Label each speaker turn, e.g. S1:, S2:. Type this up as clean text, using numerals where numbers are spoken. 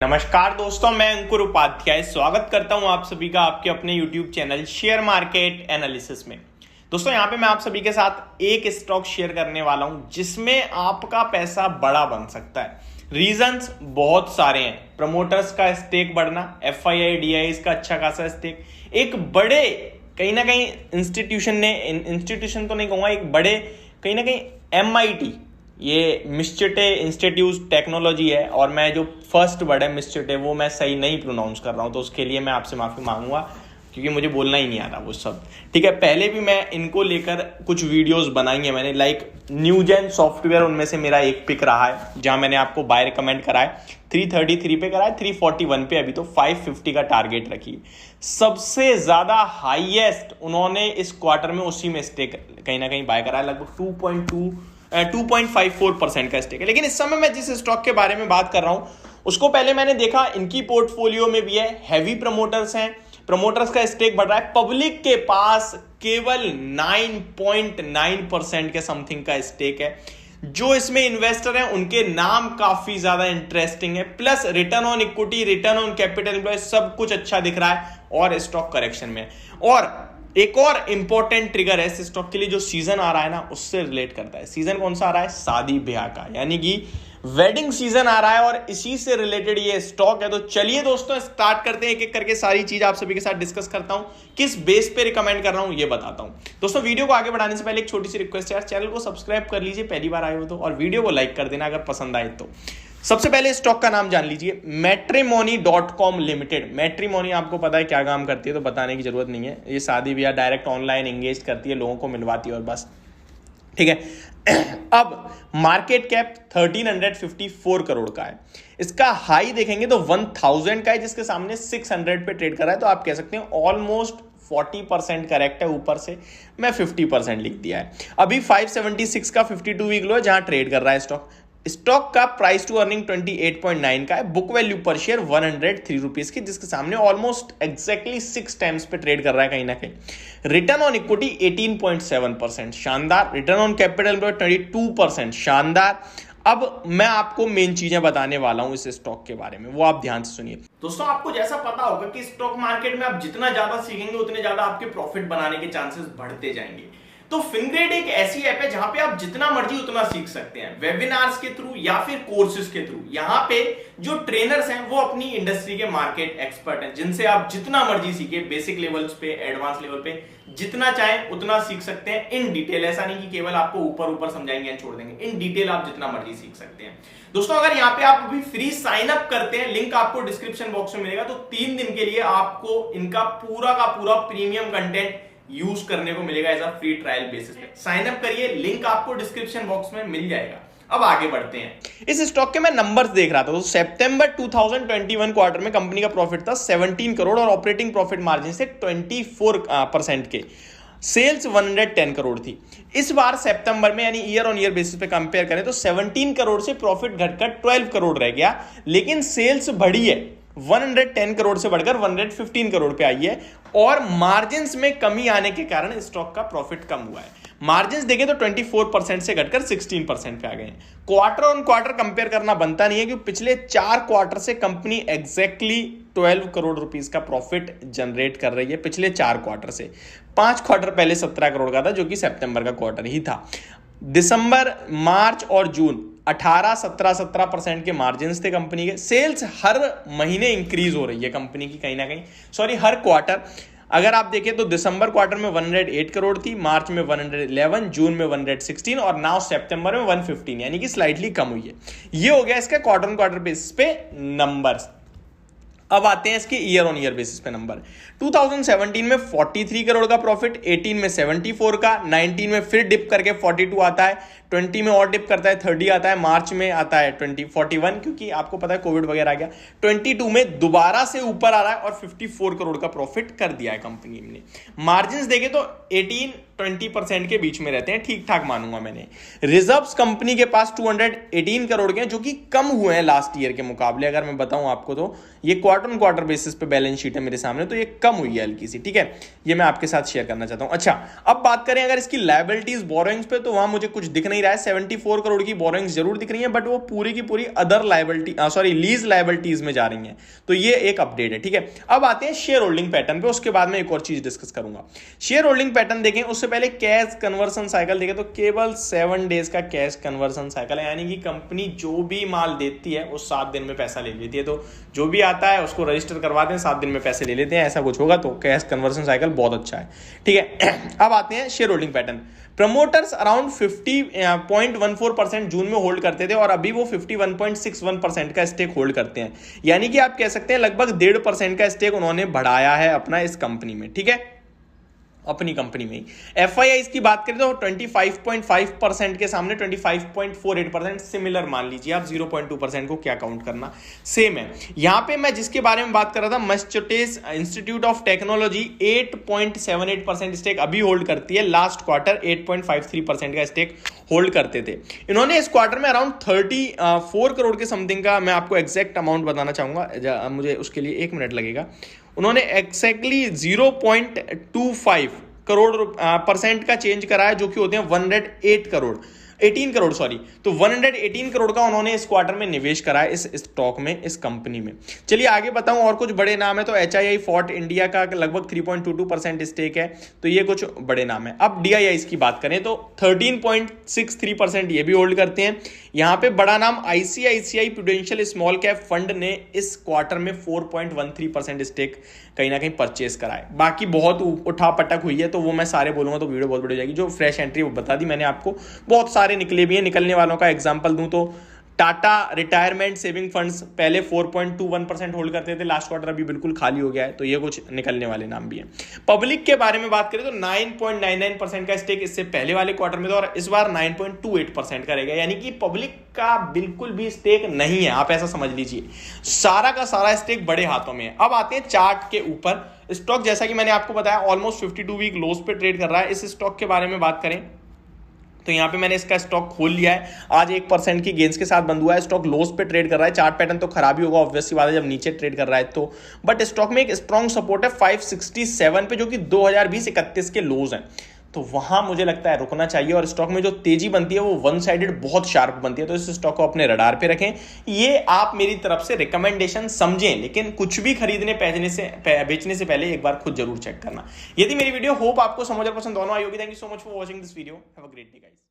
S1: नमस्कार दोस्तों, मैं अंकुर उपाध्याय स्वागत करता हूं आप सभी का आपके अपने YouTube channel share market analysis में। दोस्तों यहां पे मैं आप सभी के साथ एक स्टॉक शेयर करने वाला हूं जिसमें आपका पैसा बड़ा बन सकता है। रीजंस बहुत सारे हैं। प्रमोटर्स का स्टेक बढ़ना, FII DIIs का अच्छा खासा स्टेक, एक बड़े कहीं ना कहीं इंस्टीट्यूशन तो नहीं कहूंगा, एक बड़े कहीं ना कहीं MIT, ये मिस्चेटे इंस्टीट्यूट टेक्नोलॉजी है और मैं जो फर्स्ट वर्ड है मिस्चेटे वो मैं सही नहीं प्रोनाउंस कर रहा हूं, तो उसके लिए मैं आपसे माफी मांगूंगा क्योंकि मुझे बोलना ही नहीं आ रहा वो सब। ठीक है, पहले भी मैं इनको लेकर कुछ वीडियोस बनाई है मैंने, लाइक न्यूजेन सॉफ्टवेयर उनमें से मेरा एक पिक रहा है जहां मैंने आपको बाय रिकमेंड करा है। 333 पे करा है, 341 पे, अभी तो 550 का टारगेट रखी। सबसे ज्यादा हाईएस्ट उन्होंने इस क्वार्टर में उसी में स्टेक कहीं ना कहीं बाय करा है, लगभग 2.54% का स्टेक है। लेकिन इस समय मैं जिस स्टॉक के बारे में बात कर रहा हूं उसको पहले मैंने देखा, इनकी पोर्टफोलियो में भी है, हैवी प्रमोटर्स हैं, प्रमोटर्स का स्टेक बढ़ रहा है। पब्लिक के पास केवल 9.9% के समथिंग का स्टेक है। जो इसमें इन्वेस्टर हैं उनके नाम काफी ज्यादा इंटरेस्टिंग है, plus return on equity, return on capital employ सब कुछ अच्छा दिख रहा है और स्टॉक करेक्शन में। और एक और इंपॉर्टेंट ट्रिगर है इस स्टॉक के लिए, जो सीजन आ रहा है ना उससे रिलेट करता है। सीजन कौन सा आ रहा है? शादी ब्याह का, यानी कि वेडिंग सीजन आ रहा है और इसी से रिलेटेड ये स्टॉक है। तो चलिए दोस्तों स्टार्ट करते हैं, एक एक करके सारी चीज आप सभी के साथ डिस्कस करता हूं। किस बेस पे रिकमेंड कर रहा हूं ये बताता हूं। दोस्तों वीडियो को आगे बढ़ाने से पहले एक छोटी सी रिक्वेस्ट है, चैनल को सब्सक्राइब कर लीजिए पहली बार आए हो तो, और वीडियो को लाइक कर देना अगर पसंद आए तो। सबसे पहले स्टॉक का नाम जान लीजिए, Matrimony.com लिमिटेड। मैट्रिमोनी आपको पता है क्या काम करती है, तो बताने की जरूरत नहीं है। ये शादी ब्याह डायरेक्ट ऑनलाइन एंगेज करती है, लोगों को मिलवाती है और बस। ठीक है, अब मार्केट कैप 1354 करोड़ का है। इसका हाई देखेंगे तो 1000 का है, जिसके सामने 600 पे ट्रेड कर रहा है। तो आप कह सकते हैं ऑलमोस्ट 40% करेक्ट है, ऊपर से मैं 50% लिख दिया है। अभी 576 का 52 वीक लो है जहां ट्रेड कर रहा है स्टॉक का प्राइस टू अर्निंग 28.9 का है। बुक वैल्यू पर शेयर 103 रुपीज की, जिसके सामने ऑलमोस्ट एग्जैक्टली 6 टाइम्स पे ट्रेड कर रहा है कहीं ना कहीं। रिटर्न ऑन इक्विटी 18.7%, शानदार। रिटर्न ऑन कैपिटल 22%, शानदार। अब मैं आपको मेन चीजें बताने वाला हूं इस स्टॉक के बारे में, वो आप ध्यान से सुनिए। दोस्तों आपको जैसा पता होगा कि स्टॉक मार्केट में आप जितना ज्यादा सीखेंगे उतने ज्यादा आपके प्रॉफिट बनाने के चांसेस बढ़ते जाएंगे। तो फिनग्रेड एक ऐसी ऐप है जहां पे आप जितना मर्जी उतना सीख सकते हैं, वेबिनार्स के थ्रू या फिर कोर्सेज के थ्रू। यहां पे जो ट्रेनर्स हैं वो अपनी इंडस्ट्री के मार्केट एक्सपर्ट हैं, जिनसे आप जितना मर्जी सीखे, बेसिक लेवल्स पे, एडवांस लेवल पे, जितना चाहे उतना सीख सकते हैं इन डिटेल। ऐसा नहीं कि केवल आपको ऊपर ऊपर समझाएंगे या छोड़ देंगे, इन डिटेल आप जितना मर्जी सीख सकते हैं। दोस्तों अगर यहाँ पे आप अभी फ्री साइन अप करते हैं, लिंक आपको डिस्क्रिप्शन बॉक्स में मिलेगा, तो 3 दिन के लिए आपको इनका पूरा का पूरा प्रीमियम कंटेंट यूज करने को मिलेगा as a free trial basis पे। साइन अप करिए, लिंक आपको डिस्क्रिप्शन बॉक्स में मिल जाएगा। अब आगे बढ़ते हैं। इस स्टॉक के मैं नंबर्स देख रहा था, तो सितंबर 2021 क्वार्टर में कंपनी का प्रॉफिट था 17 करोड़ और ऑपरेटिंग प्रॉफिट मार्जिन से 24% के। सेल्स 110 करोड़ थी। इस बार सितंबर में, यानी ईयर ऑन ईयर बेसिस पे कंपेयर करें तो 17 करोड़ से प्रॉफिट घटकर 12 करोड़ रह गया, लेकिन सेल्स बढ़ी है, 110 करोड़ से बढ़कर 115 करोड़ पे आई है। और मार्जिन्स में कमी आने के कारण स्टॉक का प्रॉफिट कम हुआ है। मार्जिन्स देखें तो 24% से घटकर 16% पे आ गए हैं। क्वार्टर ऑन क्वार्टर कंपेयर करना बनता नहीं है, क्योंकि पिछले 4 क्वार्टर से कंपनी एग्जैक्टली 12 करोड़ रुपीस का प्रॉफिट जनरेट कर रही है। पिछले 4 क्वार्टर से 5 क्वार्टर पहले 17 करोड़ का था, जो कि सितंबर का क्वार्टर ही था। दिसंबर, मार्च और जून 17% के मार्जिन थे कंपनी के। सेल्स हर महीने इंक्रीज हो रही है कंपनी की कहीं ना कहीं, हर क्वार्टर। अगर आप देखें तो दिसंबर क्वार्टर में 108 करोड़ थी, मार्च में 111, जून में 116 और नाउ सितंबर में 115, यानी कि स्लाइटली कम हुई है। ये हो गया इसका क्वार्टर ऑन क्वार्टर बेसिस पे नंबर्स। अब आते हैं इसके ईयर ऑन ईयर बेसिस पे नंबर। 2017 में 43 करोड़ का प्रॉफिट, 18 में 74 का, 19 में फिर डिप करके 42 आता है, 20 में और डिप करता है 30 आता है, मार्च में आता है 41, क्योंकि आपको पता है कोविड वगैरह आ गया। 22 में दोबारा से ऊपर आ रहा है और 54 करोड़ का प्रॉफिट कर दिया है कंपनी ने। मार्जिन देखें तो 18-20% के बीच में रहते हैं, ठीक ठाक मानूंगा मैंने। रिजर्व्स कंपनी के पास 218 करोड़ के हैं, जो कि कम हुए हैं लास्ट ईयर के मुकाबले। अगर मैं बताऊं आपको तो ये क्वार्टर ऑन क्वार्टर बेसिस पे बैलेंस शीट है मेरे सामने, तो ये कम हुई है हल्की सी, ठीक है, ये मैं आपके साथ शेयर करना चाहता हूं। अच्छा, अब बात करें अगर इसकी लायबिलिटीज बोरोइंग्स पे, तो वहां मुझे कुछ दिख नहीं रहा है। 74 करोड़ की बोरोइंग्स जरूर दिख रही है, बट वो पूरी की पूरी अदर लायबिलिटी लीज लायबिलिटीज में जा रही है, तो ये एक अपडेट है, ठीक है। अब आते हैं शेयर होल्डिंग पैटर्न पे, उसके बाद में एक और चीज डिस्कस करूंगा। शेयर होल्डिंग पैटर्न देखें उससे पहले कैश कन्वर्सन साइकिल देखें, तो केवल 7 डेज का कैश कन्वर्सन साइकिल है, यानी कि कंपनी जो भी माल देती है वो 7 दिन में पैसा ले लेती है। तो जो भी आता है उसको रजिस्टर करवाते हैं, 7 दिन में पैसे ले लेते हैं, ऐसा कुछ होगा। तो कैश कन्वर्सन साइकिल बहुत अच्छा है, ठीक है। अब आते हैं share holding pattern. Promoters around 50.14% जून में होल्ड करते थे और अभी वो 51.61% का स्टेक होल्ड करते हैं, यानी कि आप कह सकते हैं लगभग 1.5% का स्टेक उन्होंने बढ़ाया है अपना इस कंपनी में, ठीक है, अपनी कंपनी में ही। FIIs की बात करें तो 25.5% के सामने 25.48%, सिमिलर मान लीजिए आप, 0.2% को क्या काउंट करना, सेम है। यहां पे मैं जिसके बारे में बात कर रहा था, Massachusetts Institute of Technology 8.78% stake अभी होल्ड करती है, लास्ट क्वार्टर 8.53% का स्टेक होल्ड करते थे। इन्होंने इस क्वार्टर में अराउंड 34 करोड़ के समथिंग का, मैं आपको एग्जैक्ट अमाउंट बताना चाहूंगा, मुझे उसके लिए 1 मिनट लगेगा। उन्होंने एक्जैक्टली 0.25 करोड़ परसेंट का चेंज करा है, जो कि होते हैं 18 करोड़ सॉरी, तो 118 करोड़ का उन्होंने इस क्वार्टर में निवेश करा है इस स्टॉक में, इस कंपनी में। चलिए आगे बताऊं, और कुछ बड़े नाम है तो HII फोर्ट इंडिया का लगभग 3.22% स्टेक है, तो ये कुछ बड़े नाम है। अब DIIs की बात करें तो 13.63% ये भी होल्ड करते हैं। यहां पे बड़ा नाम ICICI prudential small cap fund ने इस क्वार्टर में 4.13% स्टेक कहीं ना कहीं परचेस करा है। बाकी बहुत उठा पटक हुई है, तो वो मैं सारे बोलूंगा तो वीडियो बहुत बड़ी हो जाएगी। जो फ्रेश एंट्री वो बता दी मैंने आपको, बहुत सारे निकले भी हैं। निकलने वालों का एग्जांपल दूं तो टाटा रिटायरमेंट सेविंग फंड्स पहले 4.21% होल्ड करते थे, लास्ट क्वार्टर अभी बिल्कुल खाली हो गया है, तो ये कुछ निकलने वाले नाम भी हैं। पब्लिक के बारे में बात करें तो 9.99% का स्टेक इससे पहले वाले क्वार्टर में था, और इस बार 9.28% का रहेगा, यानी कि पब्लिक का बिल्कुल भी स्टेक नहीं है, आप ऐसा समझ लीजिए, सारा का सारा स्टेक बड़े हाथों में है। अब आते हैं चार्ट के ऊपर। स्टॉक जैसा कि मैंने आपको बताया ऑलमोस्ट 52 वीक लोस पे ट्रेड कर रहा है। इस स्टॉक के बारे में बात करें तो यहां पे मैंने इसका स्टॉक खोल लिया है, आज 1% की गेंस के साथ बंद हुआ है। स्टॉक लॉस पे ट्रेड कर रहा है, चार्ट पैटर्न तो खराब ही होगा ऑब्वियसली बात है जब नीचे ट्रेड कर रहा है तो, बट स्टॉक में एक स्ट्रॉन्ग सपोर्ट है 567 पे, जो कि 2020-21 के लोज हैं, तो वहां मुझे लगता है रुकना चाहिए। और स्टॉक में जो तेजी बनती है वो वन साइडेड बहुत शार्प बनती है, तो इस स्टॉक को अपने रडार पे रखें। ये आप मेरी तरफ से रिकमेंडेशन समझें, लेकिन कुछ भी खरीदने बेचने से पहले एक बार खुद जरूर चेक करना। यदि मेरी वीडियो होप आपको समझ और पसंद दोनों आई होगी। Thank you so much for watching this video. Have a great day guys.